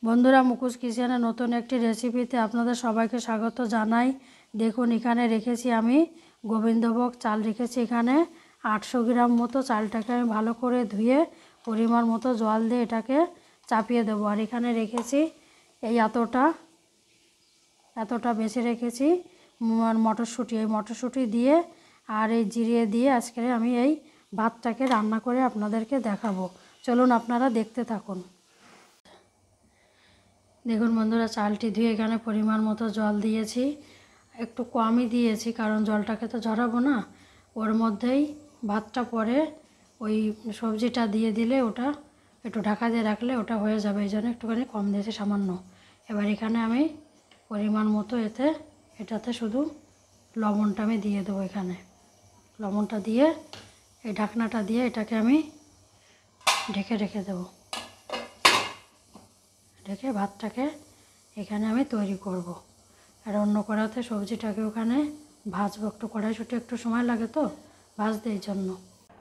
বন্ধুরা, মুকুশ কিচেনে নতুন একটি রেসিপিতে আপনাদের সবাইকে স্বাগত জানাই। দেখুন, এখানে রেখেছি আমি গোবিন্দভোগ চাল রেখেছি। এখানে 800 গ্রাম মতো চালটাকে আমি ভালো করে ধুয়ে পরিমাণ মতো জল দিয়ে এটাকে চাপিয়ে দেবো। আর এখানে রেখেছি এই এতটা বেশি রেখেছি মটরশুঁটি। এই মটরশুঁটি দিয়ে আর এই জিরে দিয়ে আজকে আমি এই ভাতটাকে রান্না করে আপনাদেরকে দেখাবো। চলুন আপনারা দেখতে থাকুন। দেখুন বন্ধুরা, চালটি ধুয়ে এখানে পরিমাণ মতো জল দিয়েছি। একটু কমই দিয়েছি কারণ জলটাকে তো ঝরাবো না। ওর মধ্যেই ভাতটা পরে ওই সবজিটা দিয়ে দিলে ওটা একটু ঢাকা দিয়ে রাখলে ওটা হয়ে যাবে, এই জন্য একটুখানি কম দিয়েছি সামান্য। এবার এখানে আমি পরিমাণ মতো এটাতে শুধু লবণটা আমি দিয়ে দেবো। এখানে লবণটা দিয়ে এই ঢাকনাটা দিয়ে এটাকে আমি ঢেকে রেখে দেবো। ঢেকে ভাতটাকে এখানে আমি তৈরি করব। আর অন্য কড়াতে সবজিটাকে ওখানে ভাজবো। একটু কড়াইশুঁটি একটু সময় লাগে তো ভাজতে, এই জন্য।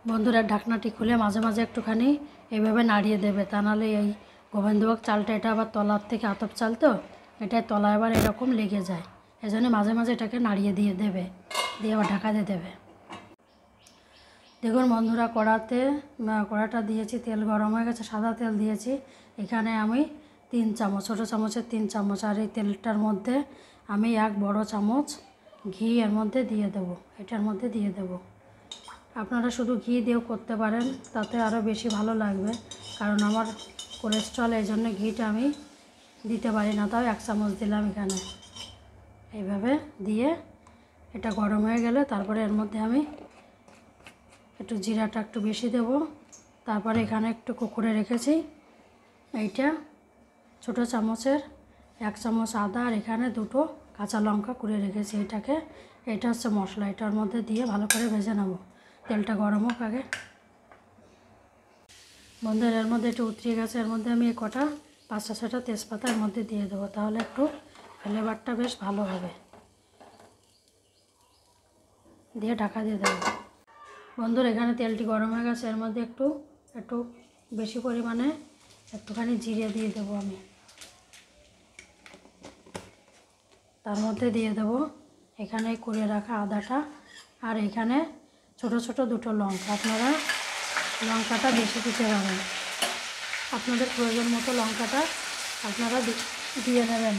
বন্ধুরা, ঢাকনাটি খুলে মাঝে মাঝে একটুখানি এইভাবে নাড়িয়ে দেবে, তা নাহলে এই গোবিন্দভোগ চালটা এটা আবার তলার থেকে আতপ চাল তো, এটায় তলা আবার এরকম লেগে যায়। এই জন্য মাঝে মাঝে এটাকে নাড়িয়ে দিয়ে দেবে, দিয়ে আবার ঢাকা দিয়ে দেবে। দেখুন বন্ধুরা, কড়াটা দিয়েছি, তেল গরম হয়ে গেছে, সাদা তেল দিয়েছি। এখানে আমি 3 চামচ, ছোটো চামচের 3 চামচ, আর এই তেলটার মধ্যে আমি 1 বড় চামচ ঘি এর মধ্যে দিয়ে দেবো। এটার মধ্যে দিয়ে দেবো। আপনারা শুধু ঘি দিয়েও করতে পারেন, তাতে আরও বেশি ভালো লাগবে, কারণ আমার কোলেস্ট্রল, এই জন্য ঘিটা আমি দিতে পারি না। তাও 1 চামচ দিলাম এখানে। এইভাবে দিয়ে এটা গরম হয়ে গেলে তারপরে এর মধ্যে আমি একটু জিরাটা একটু বেশি দেব। তারপরে এখানে একটু কুকুরে রেখেছি এইটা ছোটো চামচের 1 চামচ আদা, আর এখানে 2টো কাঁচা লঙ্কা কুড়ে রেখেছি। এটা হচ্ছে মশলা, এটার মধ্যে দিয়ে ভালো করে ভেজে নেব। তেলটা গরম হোক আগে। বন্ধুরা, এর মধ্যে একটু উতরিয়ে গেছে, এর মধ্যে আমি 5-6টা তেজপাতা এর মধ্যে দিয়ে দেবো, তাহলে একটু ফ্লেভারটা বেশ ভালো হবে। দিয়ে ঢাকা দিয়ে দেবো। বন্ধুরা, এখানে তেলটি গরম হয়ে গেছে, এর মধ্যে একটু বেশি পরিমাণে একটুখানি জিরে দিয়ে দেবো আমি। তার মধ্যে দিয়ে দেবো এখানে কুড়িয়ে রাখা আদাটা, আর এখানে ছোট ছোট 2টো লঙ্কা। আপনারা লঙ্কাটা বেশি দিতে পারেন, আপনাদের প্রয়োজন মতো লঙ্কাটা আপনারা দিয়ে নেবেন।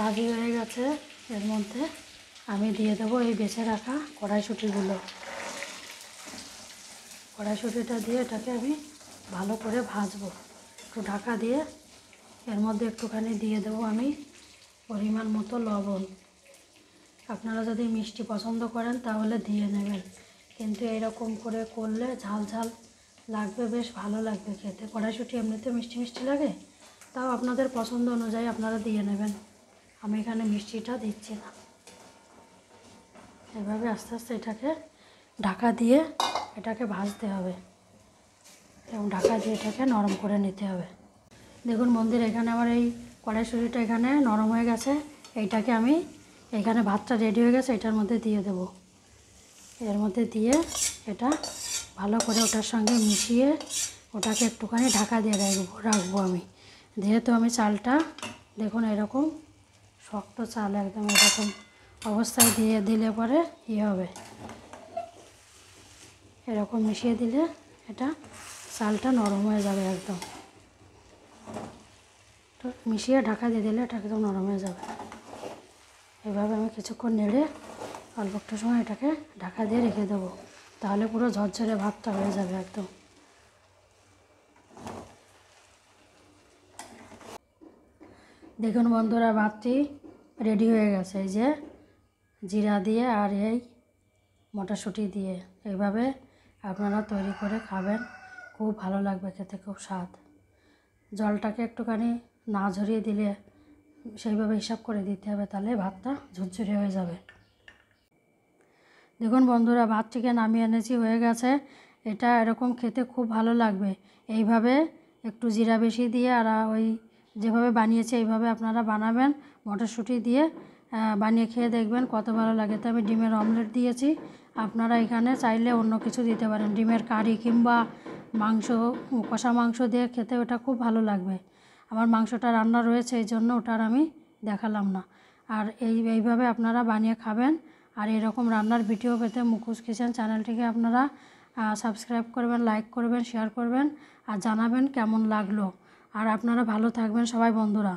ভাজি হয়ে গেছে, এর মধ্যে আমি দিয়ে দেবো এই বেছে রাখা কড়াইশুঁটিগুলো। কড়াইশুঁটিটা দিয়ে এটাকে আমি ভালো করে ভাজবো, একটু ঢাকা দিয়ে। এর মধ্যে একটুখানি দিয়ে দেবো আমি পরিমাণ মতো লবণ। আপনারা যদি মিষ্টি পছন্দ করেন তাহলে দিয়ে নেবেন, কিন্তু এরকম করে করলে ঝাল ঝাল লাগবে, বেশ ভালো লাগবে খেতে। কড়াইশুঁটি এমনিতে মিষ্টি মিষ্টি লাগে, তাও আপনাদের পছন্দ অনুযায়ী আপনারা দিয়ে নেবেন। আমি এখানে মিষ্টিটা দিচ্ছি না। এভাবে আস্তে আস্তে এটাকে ঢাকা দিয়ে এটাকে ভাজতে হবে, এবং ঢাকা দিয়ে এটাকে নরম করে নিতে হবে। দেখুন বন্ধুরা, এখানে আমার এই কড়াইশুঁটিটা এখানে নরম হয়ে গেছে। এইটাকে আমি এখানে ভাতটা রেডি হয়ে গেছে, এটার মধ্যে দিয়ে দেবো। এর মধ্যে দিয়ে এটা ভালো করে ওটার সঙ্গে মিশিয়ে ওটাকে একটুখানি ঢাকা দিয়ে রাখবো আমি। যেহেতু আমি চালটা দেখুন এরকম শক্ত চাল, একদম এরকম অবস্থায় দিলে পরে হবে, এরকম মিশিয়ে দিলে এটা চালটা নরম হয়ে যাবে একদম। তো মিশিয়ে ঢাকা দিয়ে দিলে এটা একদম নরম হয়ে যাবে। এভাবে আমি কিছুক্ষণ নেড়ে অল্প একটু সময় এটাকে ঢাকা দিয়ে রেখে দেবো, তাহলে পুরো ঝরঝরে ভাতটা হয়ে যাবে একদম। দেখুন বন্ধুরা, ভাতটি রেডি হয়ে গেছে। এই যে জিরা দিয়ে আর এই মটরশুঁটি দিয়ে এইভাবে আপনারা তৈরি করে খাবেন, খুব ভালো লাগবে খেতে, খুব স্বাদ। জলটাকে একটুখানি না ঝরিয়ে দিলে সেইভাবে হিসাব করে দিতে হবে, তাহলে ভাতটা ঝুরঝুরে হয়ে যাবে। দেখুন বন্ধুরা, ভাতটিকে নামিয়ে এনেছি, হয়ে গেছে। এটা এরকম খেতে খুব ভালো লাগবে। এইভাবে একটু জিরা বেশি দিয়ে আর ওই যেভাবে বানিয়েছি এইভাবে আপনারা বানাবেন, মটরশুঁটি দিয়ে বানিয়ে খেয়ে দেখবেন কত ভালো লাগে। তো আমি ডিমের অমলেট দিয়েছি, আপনারা এখানে চাইলে অন্য কিছু দিতে পারেন, ডিমের কারি কিংবা মাংস, কষা মাংস দিয়ে খেতে ওটা খুব ভালো লাগবে। আমার মাংসটা রান্না রয়েছে, এই জন্য ওটার আমি দেখালাম না। আর এইভাবে আপনারা বানিয়ে খাবেন। আর এরকম রান্নার ভিডিও পেতে মুখোশ কিচেন চ্যানেলটিকে আপনারা সাবস্ক্রাইব করবেন, লাইক করবেন, শেয়ার করবেন আর জানাবেন কেমন লাগলো। আর আপনারা ভালো থাকবেন সবাই বন্ধুরা।